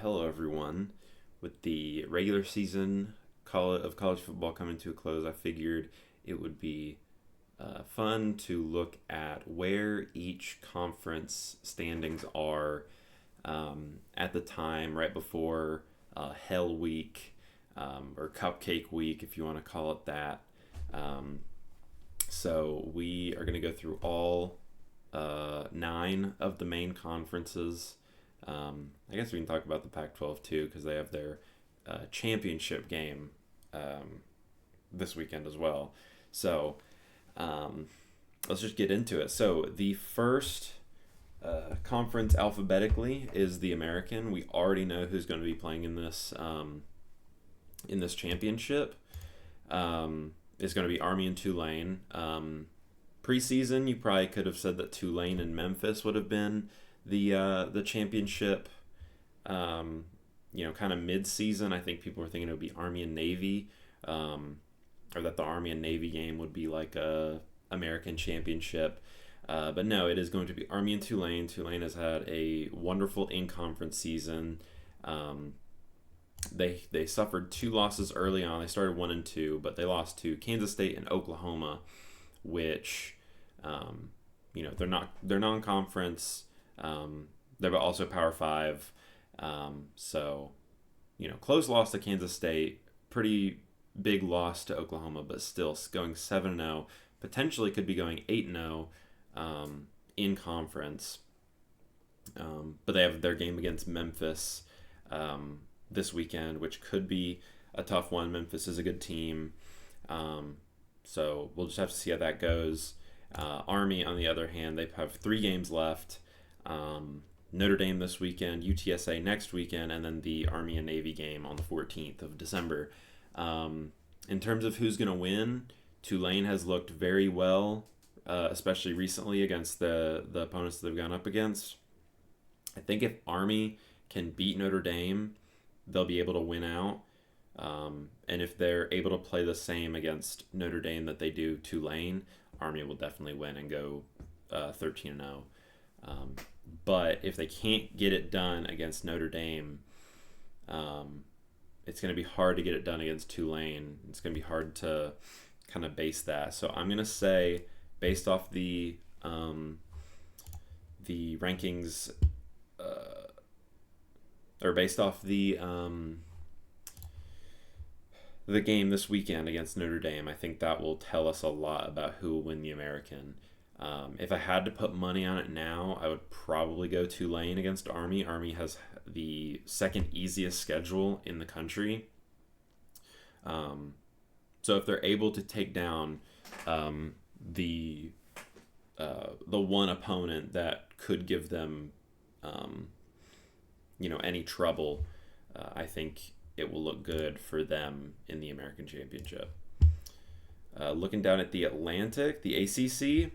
Hello everyone. With the regular season of college football coming to a close, I figured it would be fun to look at where each conference standings are at the time right before Hell Week or Cupcake Week, if you want to call it that. Um, so we are going to go through all nine of the main conferences. I guess we can talk about the Pac-12 too because they have their championship game this weekend as well. So um, let's just get into it. So the first conference alphabetically is the American. We already know who's going to be playing in this championship. Is going to be Army and Tulane. Preseason, you probably could have said that Tulane and Memphis would have been the championship. Kind of mid-season, I think people were thinking it would be Army and Navy, or that the Army and Navy game would be like a American championship. But no, it is going to be Army and Tulane. Tulane has had a wonderful in-conference season. They suffered two losses early on. They started 1-2, but they lost to Kansas State and Oklahoma, which they're non-conference. They're also Power Five. So close loss to Kansas State, pretty big loss to Oklahoma, but still going 7-0. Potentially could be going 8-0 in conference. But they have their game against Memphis this weekend, which could be a tough one. Memphis is a good team. So we'll just have to see how that goes. Army, on the other hand, they have 3 games left. Notre Dame this weekend, UTSA next weekend, and then the Army and Navy game on the 14th of December. In terms of who's going to win, Tulane has looked very well, especially recently against the opponents that they've gone up against. I think if Army can beat Notre Dame, they'll be able to win out. And if they're able to play the same against Notre Dame that they do Tulane, Army will definitely win and go 13-0. But if they can't get it done against Notre Dame, it's going to be hard to get it done against Tulane. It's going to be hard to kind of base that. So I'm going to say, based off the rankings, or based off the game this weekend against Notre Dame, I think that will tell us a lot about who will win the American. If I had to put money on it now, I would probably go Tulane against Army. Army has the second easiest schedule in the country. So if they're able to take down the one opponent that could give them any trouble, I think it will look good for them in the American Championship. Looking down at the Atlantic, the ACC,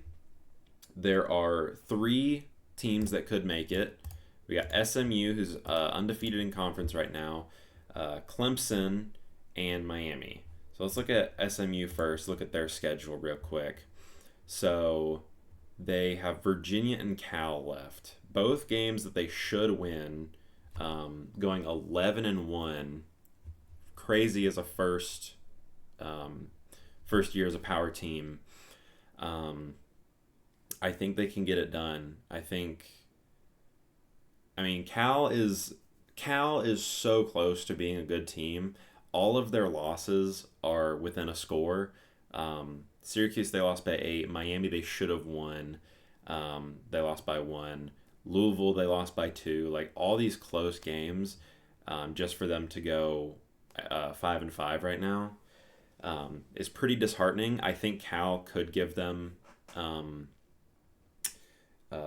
there are 3 teams that could make it. We got SMU, who's undefeated in conference right now, Clemson, and Miami. So let's look at SMU first, look at their schedule real quick. So they have Virginia and Cal left. Both games that they should win, going 11-1. Crazy as a first year as a power team. I think they can get it done. Cal is so close to being a good team. All of their losses are within a score. Syracuse, they lost by 8. Miami, they should have won. They lost by 1. Louisville, they lost by 2. Like, all these close games, just for them to go 5-5 right now, is pretty disheartening. I think Cal could give them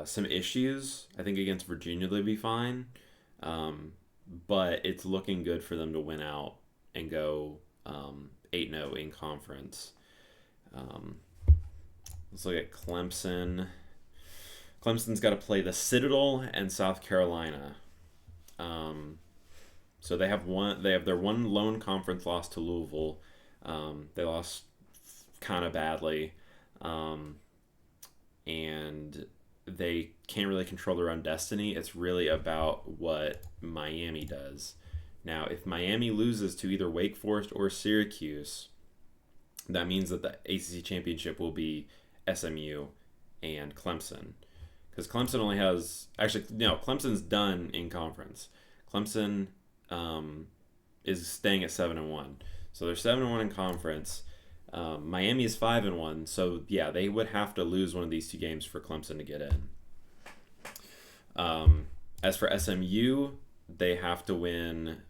some issues. I think against Virginia they'd be fine, but it's looking good for them to win out and go 8-0 in conference. Let's look at Clemson. Clemson's got to play the Citadel and South Carolina. So they have their one lone conference loss to Louisville. They lost kind of badly, and they can't really control their own destiny. It's really about what Miami does. Now, if Miami loses to either Wake Forest or Syracuse, that means that the ACC championship will be SMU and Clemson. Because Clemson only has, actually, no, Clemson's done in conference. Clemson is staying at 7-1, so they're 7-1 in conference. Miami is 5-1, so yeah, they would have to lose one of these two games for Clemson to get in. As for SMU, they have to win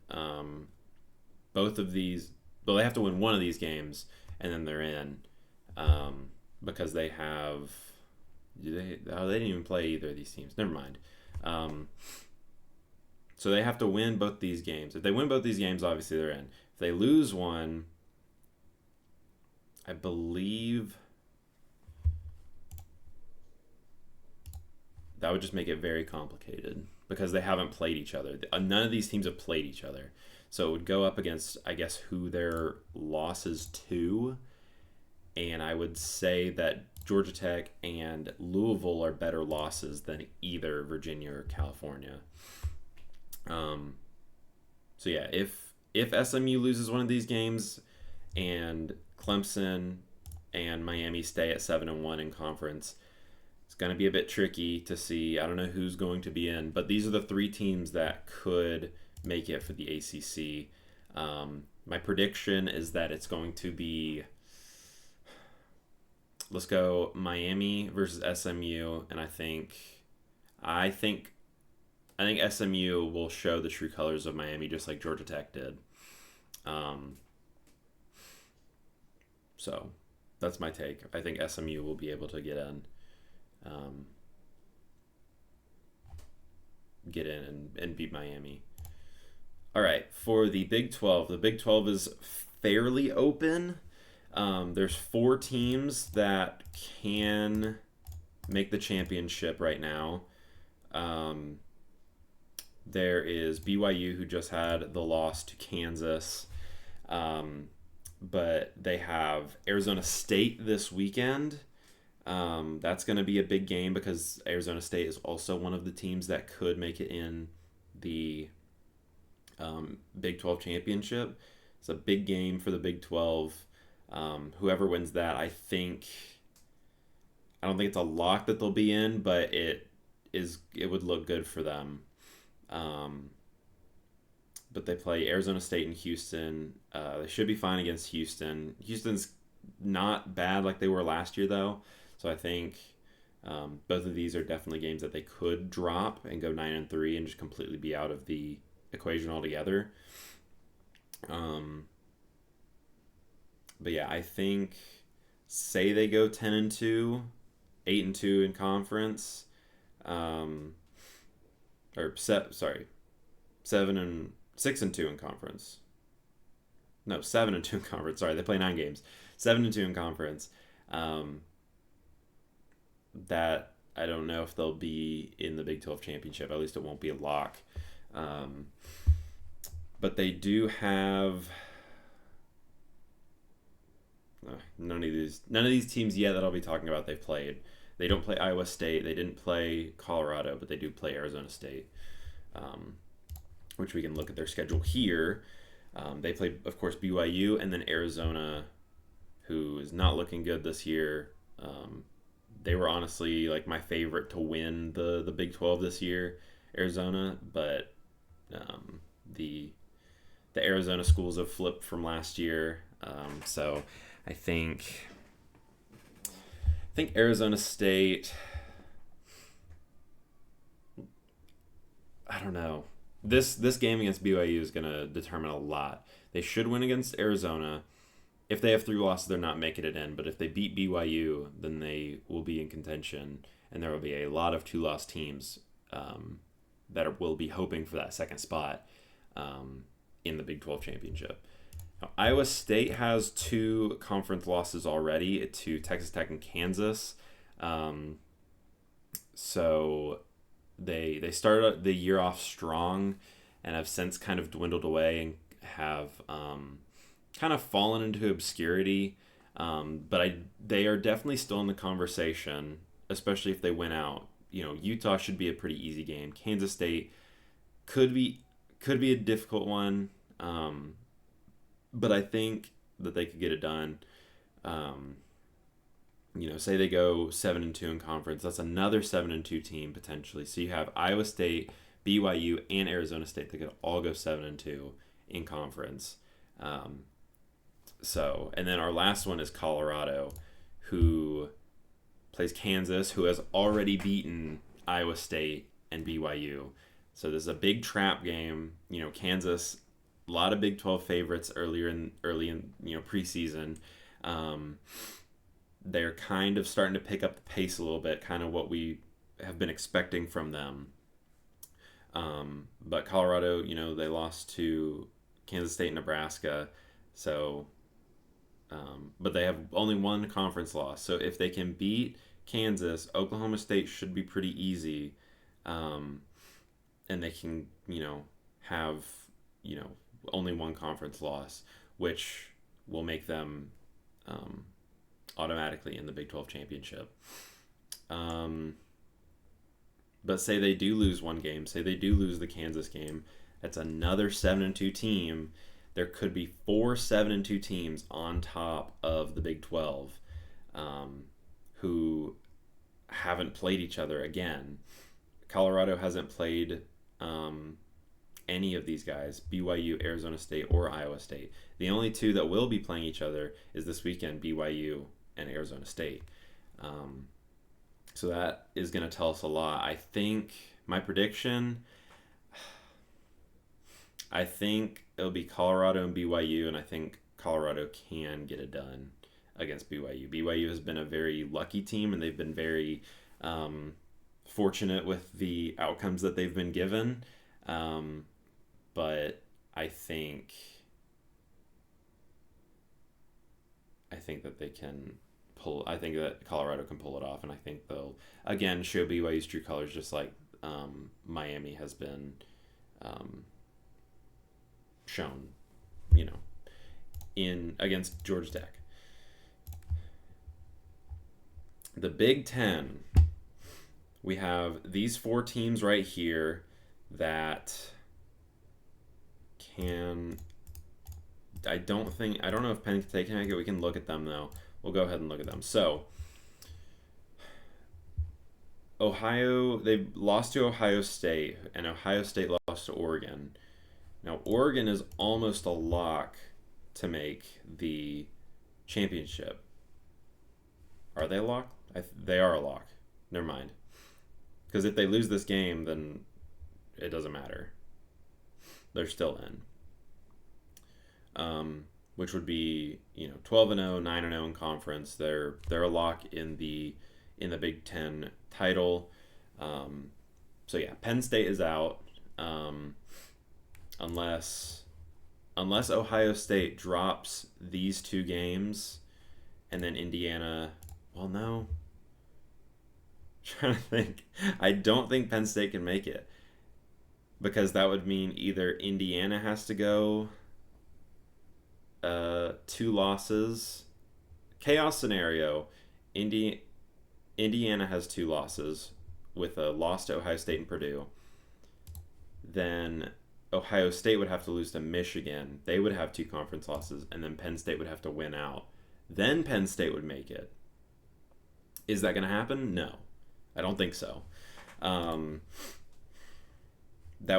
both of these. Well, they have to win one of these games, and then they're in. Because they have. They didn't even play either of these teams. Never mind. So they have to win both these games. If they win both these games, obviously they're in. If they lose one, I believe that would just make it very complicated because they haven't played each other. None of these teams have played each other. So it would go up against, I guess, who their losses to. And I would say that Georgia Tech and Louisville are better losses than either Virginia or California. So yeah, if SMU loses one of these games and Clemson and Miami stay at 7-1 in conference, it's going to be a bit tricky to see. I don't know who's going to be in, but these are the three teams that could make it for the ACC. My prediction is that it's going to be, let's go Miami versus SMU, and I think SMU will show the true colors of Miami just like Georgia Tech did. So that's my take. I think SMU will be able to get in and beat Miami. All right, for the Big 12. The Big 12 is fairly open. There's 4 teams that can make the championship right now. There is BYU, who just had the loss to Kansas. But they have Arizona State this weekend. That's going to be a big game because Arizona State is also one of the teams that could make it in the Big 12 championship. It's a big game for the Big 12. Whoever wins that, I don't think it's a lock that they'll be in, but it would look good for them. But they play Arizona State and Houston. They should be fine against Houston. Houston's not bad like they were last year, though. So I think both of these are definitely games that they could drop and go 9-3 and just completely be out of the equation altogether. But yeah, I think, say they go 10-2, 8-2 in conference, 6-2 in conference. No, 7-2 in conference. Sorry, they play 9 games. 7-2 in conference. That I don't know if they'll be in the Big 12 championship. At least it won't be a lock. But they do have none of these teams yet that I'll be talking about. They've played. They don't play Iowa State. They didn't play Colorado, but they do play Arizona State, which we can look at their schedule here. They played, of course, BYU and then Arizona, who is not looking good this year. They were honestly like my favorite to win the Big 12 this year, Arizona, but the Arizona schools have flipped from last year. So I think Arizona State, I don't know. This game against BYU is going to determine a lot. They should win against Arizona. If they have 3 losses, they're not making it in. But if they beat BYU, then they will be in contention. And there will be a lot of 2-loss teams that will be hoping for that second spot in the Big 12 championship. Now, Iowa State has 2 conference losses already to Texas Tech and Kansas. So they started the year off strong and have since kind of dwindled away and have kind of fallen into obscurity. But they are definitely still in the conversation, especially if they win out. Utah should be a pretty easy game. Kansas State could be a difficult one, but I think that they could get it done. Um, say they go 7-2 in conference, that's another 7-2 team potentially. So you have Iowa State, BYU, and Arizona State that could all go 7-2 in conference. And then our last one is Colorado, who plays Kansas, who has already beaten Iowa State and BYU. So this is a big trap game. Kansas, a lot of Big 12 favorites early in preseason. They're kind of starting to pick up the pace a little bit, kind of what we have been expecting from them. But Colorado, they lost to Kansas State and Nebraska. So, but they have only one conference loss. So if they can beat Kansas, Oklahoma State should be pretty easy. And they can, have, only one conference loss, which will make them automatically in the Big 12 championship. But say they do lose one game, say they do lose the Kansas game, that's another 7-2 team. There could be 4 7-2 teams on top of the Big 12 who haven't played each other again. Colorado hasn't played any of these guys, BYU, Arizona State, or Iowa State. The only two that will be playing each other is this weekend, BYU and Arizona State. So that is going to tell us a lot. I think my prediction, I think it'll be Colorado and BYU, and I think Colorado can get it done against BYU. BYU has been a very lucky team, and they've been very fortunate with the outcomes that they've been given. But I think that they can pull. I think that Colorado can pull it off, and I think they'll again show BYU's true colors, just like Miami has been shown, in against Georgia Tech. The Big Ten, we have these 4 teams right here that can. I don't know if Penn State can make it. We can look at them though. We'll go ahead and look at them. So, Ohio, they lost to Ohio State, and Ohio State lost to Oregon. Now, Oregon is almost a lock to make the championship. Are they a lock? They are a lock. Never mind. Because if they lose this game, then it doesn't matter. They're still in. Which would be 12-0, 9-0 in conference. They're a lock in the Big Ten title. So yeah, Penn State is out unless Ohio State drops these 2 games, and then Indiana. Well, no. I'm trying to think. I don't think Penn State can make it, because that would mean either Indiana has to go 2 losses. Chaos scenario. Indiana has 2 losses with a loss to Ohio State and Purdue. Then Ohio State would have to lose to Michigan. They would have 2 conference losses, and then Penn State would have to win out. Then Penn State would make it. Is that going to happen? No. I don't think so. That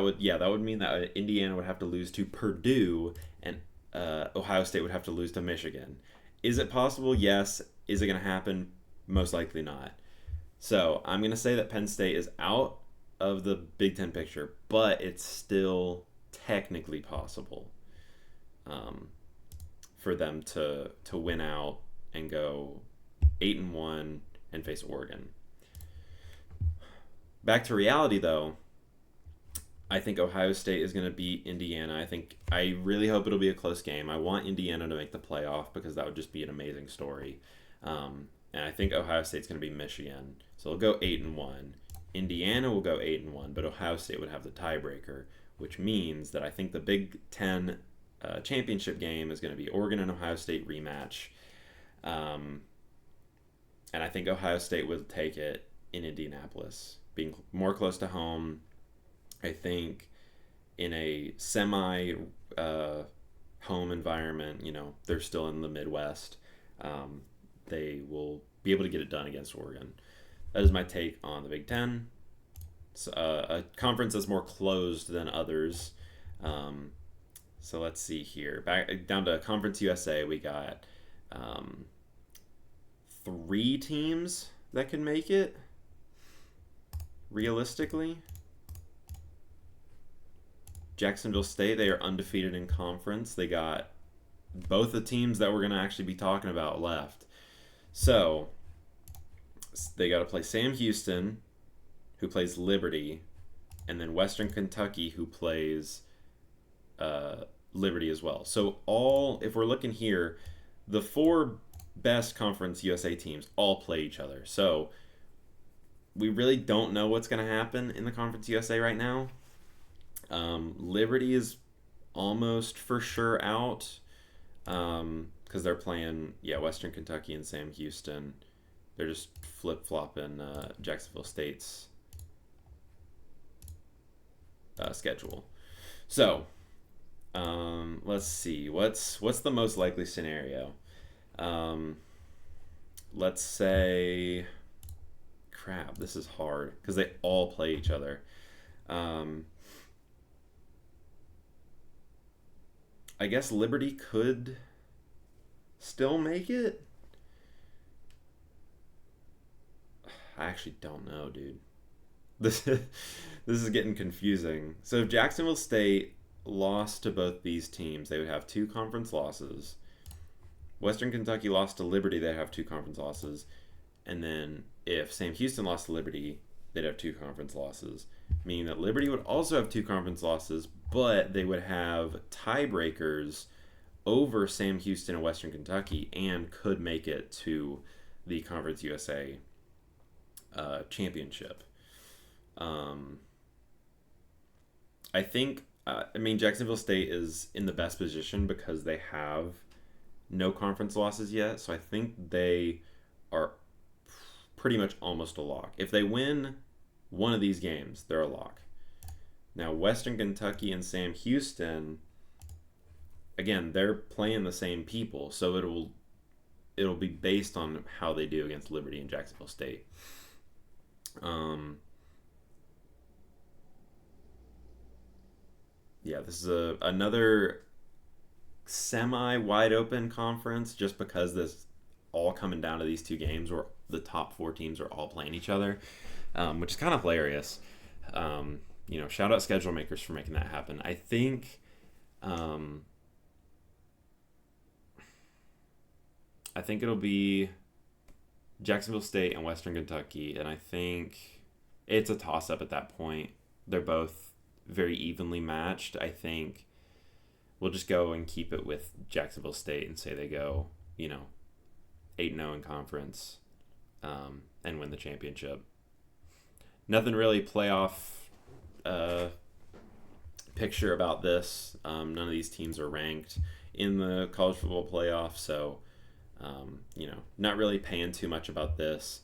would mean that Indiana would have to lose to Purdue, and Ohio State would have to lose to Michigan. Is it possible? Yes. Is it going to happen? Most likely not. So I'm going to say that Penn State is out of the Big Ten picture, but it's still technically possible for them to win out and go 8-1 and face Oregon. Back to reality, though. I think Ohio State is going to beat Indiana. I really hope it'll be a close game. I want Indiana to make the playoff, because that would just be an amazing story. And I think Ohio State's going to be Michigan. So they'll go 8-1. Indiana will go 8-1, but Ohio State would have the tiebreaker, which means that I think the Big Ten championship game is going to be Oregon and Ohio State rematch. And I think Ohio State will take it. in Indianapolis, being more close to home. I think in a semi home environment, they're still in the Midwest. Um, they will be able to get it done against Oregon. That is my take on the Big Ten. It's a conference that's more closed than others. Um, so let's see here. Back down to Conference USA, we got um, 3 teams that can make it realistically. Jacksonville State, they are undefeated in conference. They got both the teams that we're going to actually be talking about left. So they got to play Sam Houston, who plays Liberty, and then Western Kentucky, who plays Liberty as well. So if we're looking here, the 4 best Conference USA teams all play each other. So we really don't know what's going to happen in the Conference USA right now. Liberty is almost for sure out because they're playing Western Kentucky and Sam Houston. They're just flip-flopping Jacksonville State's schedule. So let's see, what's the most likely scenario. Let's say, crap, this is hard because they all play each other. I guess Liberty could still make it. I actually don't know, dude. This is getting confusing. So if Jacksonville State lost to both these teams, they would have 2 conference losses. Western Kentucky lost to Liberty, they'd have 2 conference losses. And then if Sam Houston lost to Liberty, they'd have 2 conference losses, meaning that Liberty would also have 2 conference losses, but they would have tiebreakers over Sam Houston and Western Kentucky and could make it to the Conference USA championship. I think, Jacksonville State is in the best position because they have no conference losses yet, so I think they are pretty much almost a lock. If they win one of these games, they're a lock. Now, Western Kentucky and Sam Houston, again, they're playing the same people, so it'll be based on how they do against Liberty and Jacksonville State. This is another semi-wide open conference just because this all coming down to these 2 games where the top 4 teams are all playing each other, which is kind of hilarious. Shout out schedule makers for making that happen. I think it'll be Jacksonville State and Western Kentucky, and I think it's a toss-up at that point. They're both very evenly matched. I think we'll just go and keep it with Jacksonville State and say they go, 8-0 in conference and win the championship. Nothing really playoff picture about this. None of these teams are ranked in the college football playoff, so not really paying too much about this,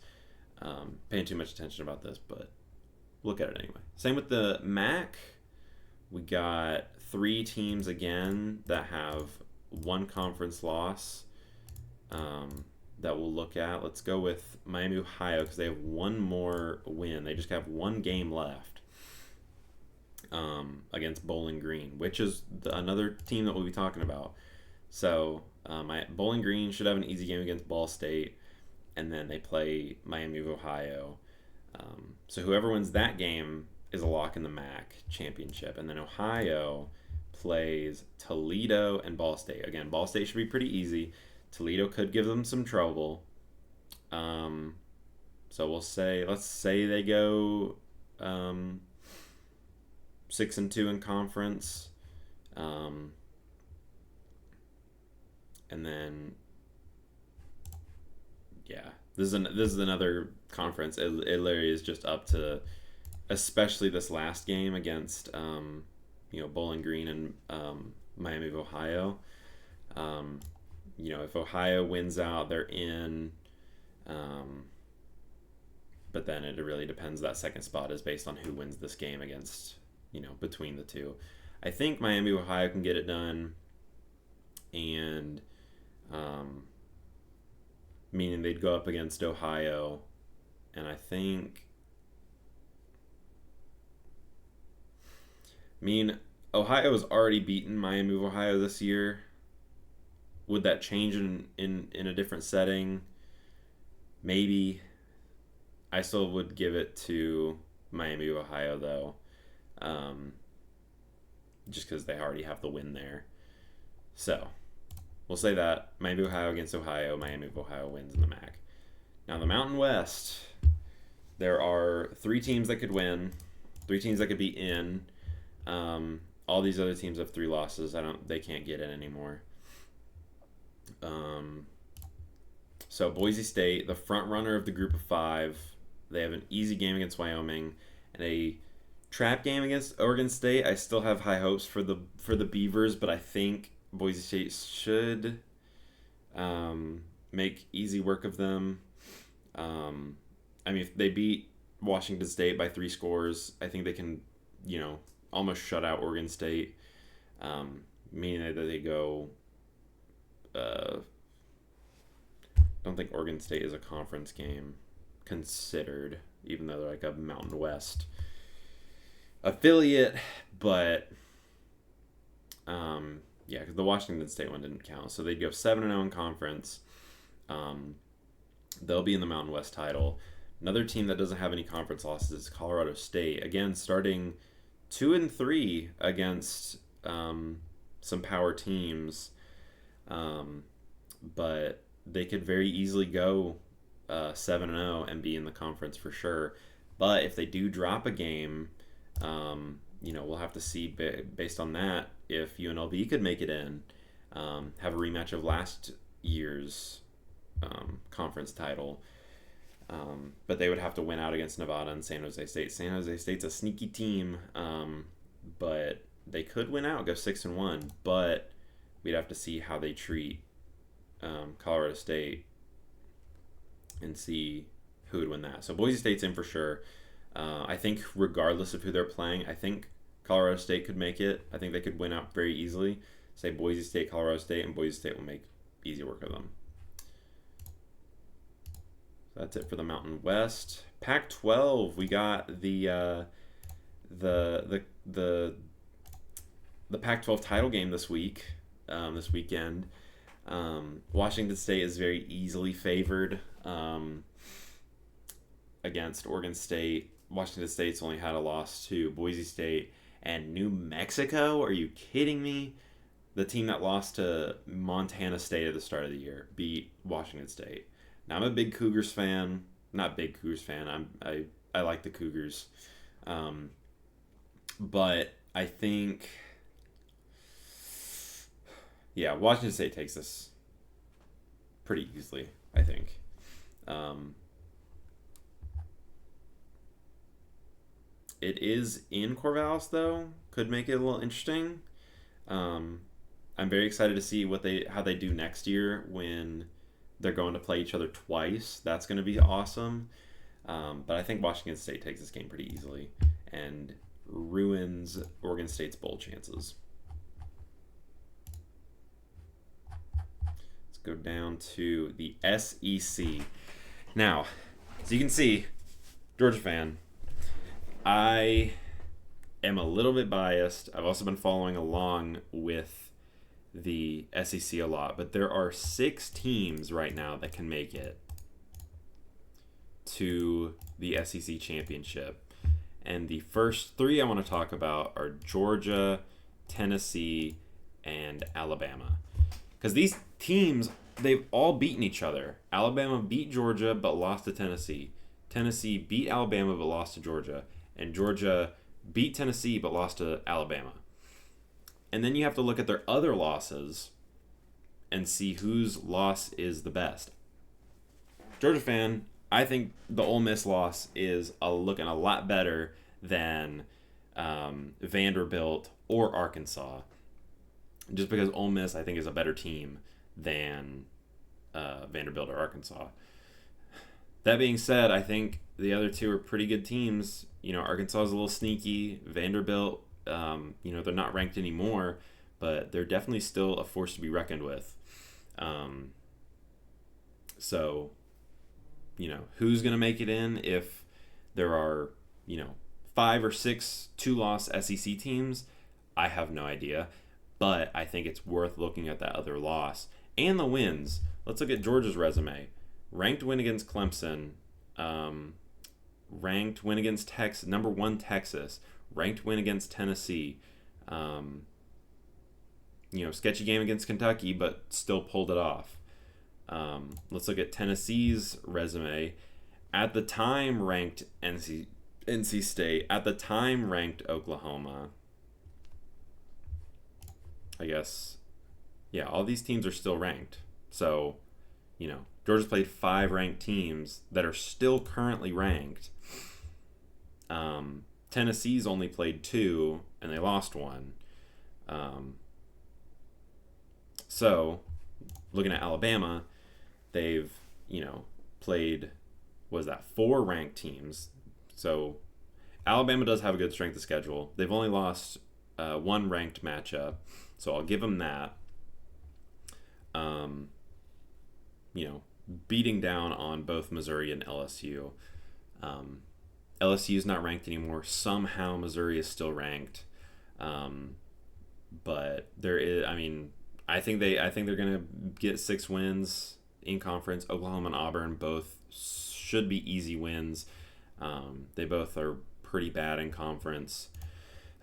paying too much attention about this, but look at it anyway. Same with the MAC. We got 3 teams again that have 1 conference loss that we'll look at. Let's go with Miami, Ohio, because they have 1 more win. They just have 1 game left against Bowling Green, which is another team that we'll be talking about. So Bowling Green should have an easy game against Ball State, and then they play Miami of Ohio. So whoever wins that game is a lock in the MAC championship. And then Ohio plays Toledo and Ball State. Again, Ball State should be pretty easy. Toledo could give them some trouble. So let's say they go 6-2 in conference. And then, this is another conference. It literally is just up to, especially this last game against Bowling Green and Miami of Ohio. If Ohio wins out, they're in. But then it really depends. That second spot is based on who wins this game against, between the two. I think Miami, Ohio can get it done. And meaning they'd go up against Ohio. And I think, Ohio has already beaten Miami of Ohio this year. Would that change in a different setting? Maybe. I still would give it to Miami of Ohio, though. Just because they already have the win there. So, we'll say that. Miami of Ohio against Ohio. Miami of Ohio wins in the MAC. Now, the Mountain West, there are 3 teams that could win. 3 teams that could be in. All these other teams have 3 losses. They can't get in anymore. So Boise State, the front runner of the group of 5, they have an easy game against Wyoming and a trap game against Oregon State. I still have high hopes for the Beavers, but I think Boise State should make easy work of them. If they beat Washington State by 3 scores, I think they can, almost shut out Oregon State, meaning that they go. Don't think Oregon State is a conference game considered, even though they're like a Mountain West affiliate. But because the Washington State one didn't count, so they'd go 7-0 in conference. They'll be in the Mountain West title. Another team that doesn't have any conference losses is Colorado State. Again, starting 2-3 against some power teams. But they could very easily go 7-0 and be in the conference for sure. But if they do drop a game, we'll have to see based on that if UNLV could make it in, have a rematch of last year's conference title. But they would have to win out against Nevada and San Jose State. San Jose State's a sneaky team, but they could win out, go 6-1. But we'd have to see how they treat Colorado State and see who would win that. So Boise State's in for sure. I think regardless of who they're playing, I think Colorado State could make it. I think they could win out very easily. Say Boise State, Colorado State, and Boise State will make easy work of them. So that's it for the Mountain West. Pac-12, we got the Pac-12 title game this weekend. Washington State is very easily favored against Oregon State. Washington State's only had a loss to Boise State and New Mexico. Are you kidding me? The team that lost to Montana State at the start of the year beat Washington State. Now, I'm a big Cougars fan. Not big Cougars fan. I like the Cougars. But I think... Washington State takes this pretty easily, I think. It is in Corvallis, though. Could make it a little interesting. I'm very excited to see how they do next year when they're going to play each other twice. That's going to be awesome. But I think Washington State takes this game pretty easily and ruins Oregon State's bowl chances. Go down to the SEC. Now, as you can see, Georgia fan, I am a little bit biased. I've also been following along with the SEC a lot, but there are 6 teams right now that can make it to the SEC championship. And the first 3 I want to talk about are Georgia, Tennessee, and Alabama. Because these teams, they've all beaten each other. Alabama beat Georgia but lost to Tennessee. Tennessee beat Alabama but lost to Georgia. And Georgia beat Tennessee but lost to Alabama. And then you have to look at their other losses and see whose loss is the best. Georgia fan, I think the Ole Miss loss is looking a lot better than Vanderbilt or Arkansas. Just because Ole Miss, I think, is a better team than Vanderbilt or Arkansas. That being said, I think the other two are pretty good teams. Arkansas is a little sneaky. Vanderbilt, they're not ranked anymore, but they're definitely still a force to be reckoned with. So, who's going to make it in if there are, 5 or 6 two-loss SEC teams? I have no idea, but I think it's worth looking at that other loss and the wins. Let's look at Georgia's resume. Ranked win against Clemson, ranked win against Texas, number 1 Texas, ranked win against Tennessee, sketchy game against Kentucky, but still pulled it off. Let's look at Tennessee's resume. At the time ranked NC State, at the time ranked Oklahoma. I guess, yeah, all these teams are still ranked. So, Georgia's played 5 ranked teams that are still currently ranked. Tennessee's only played 2, and they lost 1. So, looking at Alabama, they've, played, 4 ranked teams. So, Alabama does have a good strength of schedule. They've only lost 1 ranked matchup, so I'll give them that. Beating down on both Missouri and LSU. LSU is not ranked anymore. Somehow Missouri is still ranked, but there is. I think they're gonna get 6 wins in conference. Oklahoma and Auburn both should be easy wins. They both are pretty bad in conference.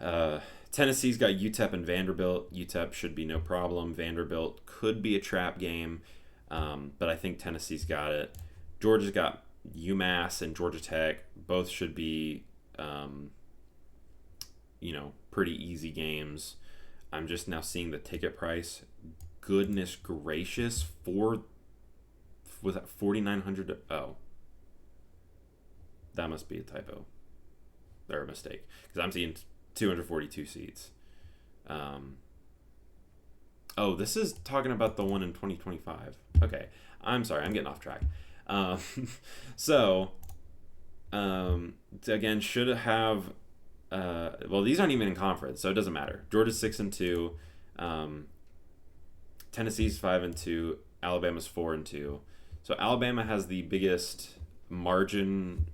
Tennessee's got UTEP and Vanderbilt. UTEP should be no problem. Vanderbilt could be a trap game, but I think Tennessee's got it. Georgia's got UMass and Georgia Tech. Both should be, pretty easy games. I'm just now seeing the ticket price. Goodness gracious, was that 4,900? Oh, that must be a typo or a mistake, because I'm seeing 242 seats. This is talking about the one in 2025. Okay, I'm sorry, I'm getting off track. Again, should have. These aren't even in conference, so it doesn't matter. Georgia's 6-2, Tennessee's 5-2, Alabama's 4-2. So Alabama has the biggest margin,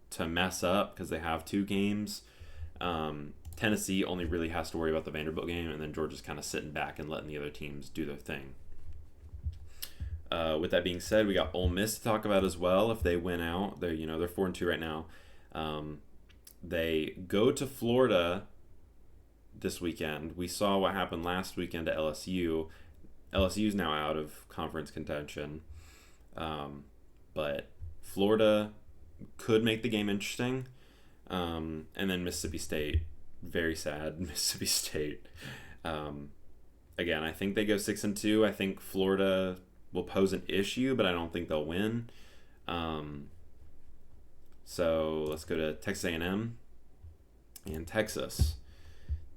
to mess up because they have 2 games. Tennessee only really has to worry about the Vanderbilt game, and then Georgia's kind of sitting back and letting the other teams do their thing. With that being said, we got Ole Miss to talk about as well. If they win out, they're 4-2 right now. They go to Florida this weekend. We saw what happened last weekend to LSU. LSU's now out of conference contention, but Florida could make the game interesting. And then Mississippi State, very sad. Mississippi State. Again, I think they go 6-2. I think Florida will pose an issue, but I don't think they'll win. So let's go to Texas A&M and Texas.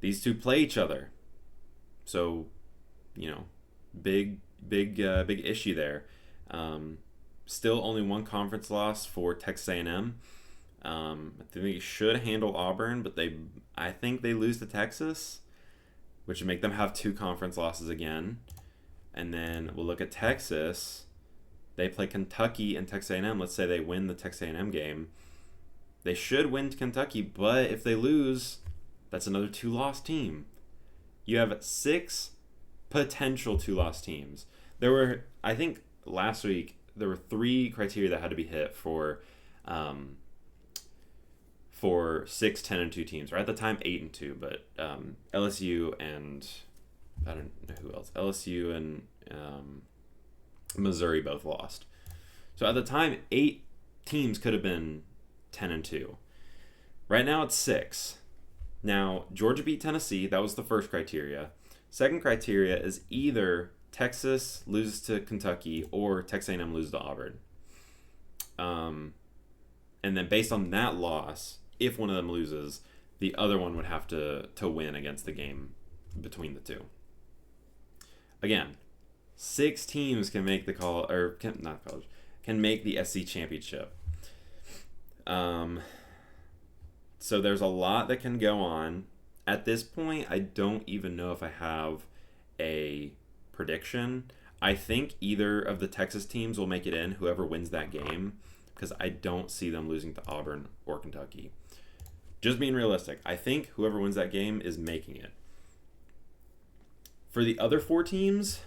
These two play each other. So, big issue there. Still only 1 conference loss for Texas A&M. I think they should handle Auburn, but I think they lose to Texas, which would make them have 2 conference losses again. And then we'll look at Texas. They play Kentucky and Texas A&M. Let's say they win the Texas A&M game. They should win Kentucky, but if they lose, that's another 2-loss team. You have 6 potential 2-loss teams. There were, I think, last week, there were 3 criteria that had to be hit for 6, 10-2 teams. Or at the time, 8-2, but LSU and I don't know who else. LSU and Missouri both lost. So at the time, 8 teams could have been 10-2. Right now, it's 6. Now, Georgia beat Tennessee. That was the first criteria. Second criteria is either Texas loses to Kentucky or Texas A&M loses to Auburn. And then based on that loss, if one of them loses, the other one would have to win against the game between the two. Again, 6 teams can make the can make the SC championship. Um, so there's a lot that can go on. At this point, I don't even know if I have a prediction. I think either of the Texas teams will make it in, whoever wins that game, because I don't see them losing to Auburn or Kentucky. Just being realistic, I think whoever wins that game is making it. For the other four teams,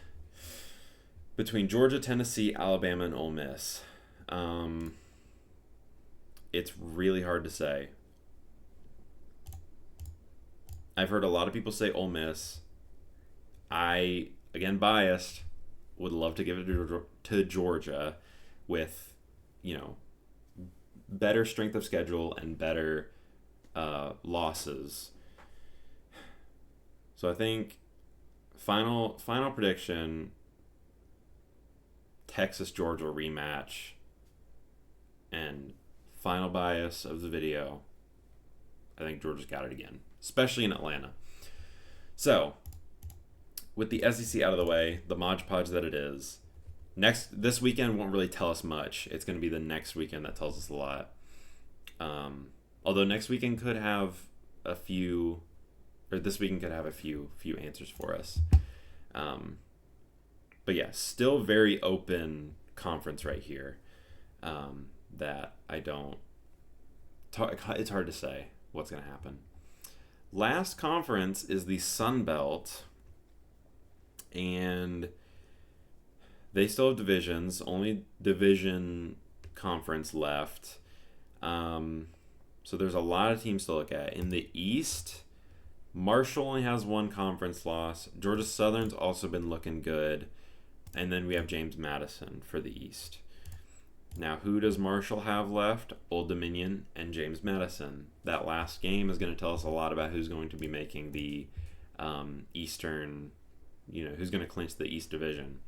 between Georgia, Tennessee, Alabama, and Ole Miss, it's really hard to say. I've heard a lot of people say Ole Miss. I, again biased, would love to give it to Georgia with, you know, better strength of schedule and better losses. So I think final prediction, Texas Georgia rematch, and final bias of the video, I think Georgia's got it again, especially in Atlanta. So with the SEC out of the way, the Mod Podge that it is, this weekend won't really tell us much. It's going to be the next weekend that tells us a lot. Although next weekend could have a few, or this weekend could have a few answers for us. But yeah, still very open conference right here. That I don't. It's hard to say what's going to happen. Last conference is the Sun Belt, and they still have divisions. Only division conference left. So there's a lot of teams to look at. In the East, Marshall only has one conference loss. Georgia Southern's also been looking good. And then we have James Madison for the East. Now, who does Marshall have left? Old Dominion and James Madison. That last game is going to tell us a lot about who's going to be making the Eastern, who's going to clinch the East Division.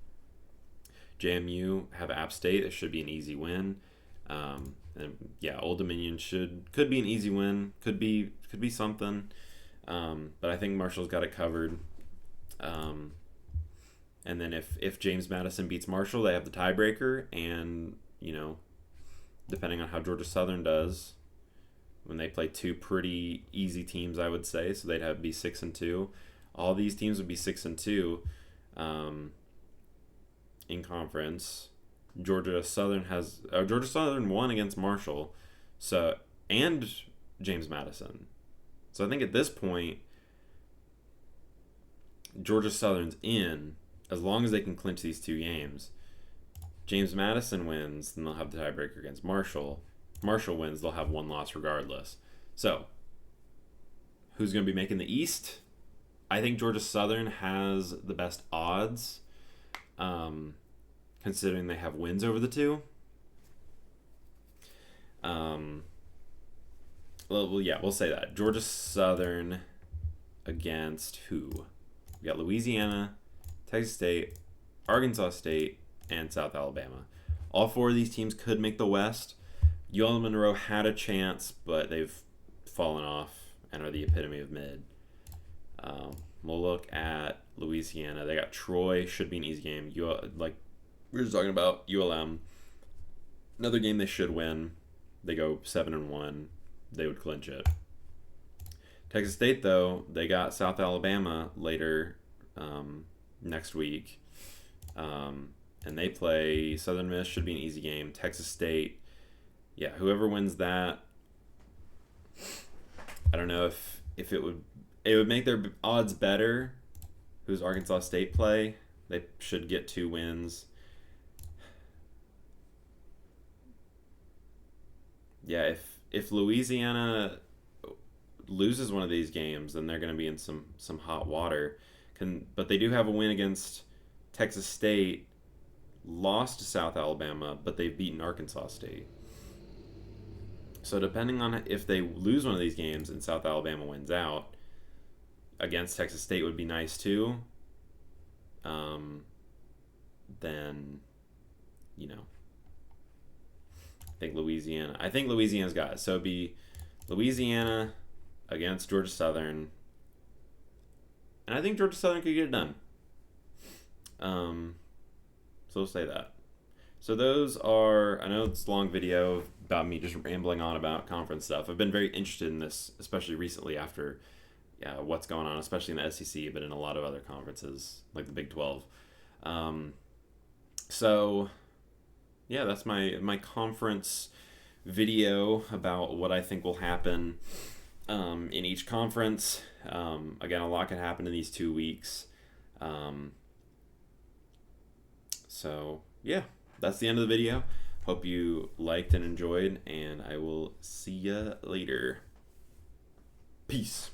JMU have App State. It should be an easy win. And yeah, Old Dominion could be an easy win. Could be something. But I think Marshall's got it covered. And then if James Madison beats Marshall, they have the tiebreaker. And, depending on how Georgia Southern does, when they play two pretty easy teams, I would say, so they'd have to be 6-2. All these teams would be 6-2 in conference. Georgia Southern won against Marshall, and James Madison. So I think at this point, Georgia Southern's in as long as they can clinch these two games. James Madison wins, then they'll have the tiebreaker against Marshall. Marshall wins, they'll have one loss regardless. So, who's going to be making the East? I think Georgia Southern has the best odds, considering they have wins over the two. We'll say that. Georgia Southern against who? We got Louisiana, Texas State, Arkansas State, and South Alabama. All four of these teams could make the West. UL Monroe had a chance, but they've fallen off and are the epitome of mid. We'll look at Louisiana. They got Troy, should be an easy game. Like we were just talking about, ULM. Another game they should win. They go 7-1. They would clinch it. Texas State, though, they got South Alabama later next week. And they play Southern Miss, should be an easy game. Texas State, yeah, whoever wins that, I don't know if it would make their odds better. Who's Arkansas State play? They should get 2 wins. Yeah, if Louisiana loses one of these games, then they're going to be in some hot water. But they do have a win against Texas State, lost to South Alabama, but they've beaten Arkansas State. So depending on if they lose one of these games and South Alabama wins out, against Texas State would be nice too. Then, I think Louisiana's got it. So it'd be Louisiana against Georgia Southern. And I think Georgia Southern could get it done. So we'll say that. So those are, I know it's a long video about me just rambling on about conference stuff. I've been very interested in this, especially recently after what's going on, especially in the SEC, but in a lot of other conferences like the Big 12. Um, so yeah, that's my conference video about what I think will happen in each conference. Again, a lot can happen in these 2 weeks. Um, so yeah, that's the end of the video. Hope you liked and enjoyed, and I will see ya later. Peace.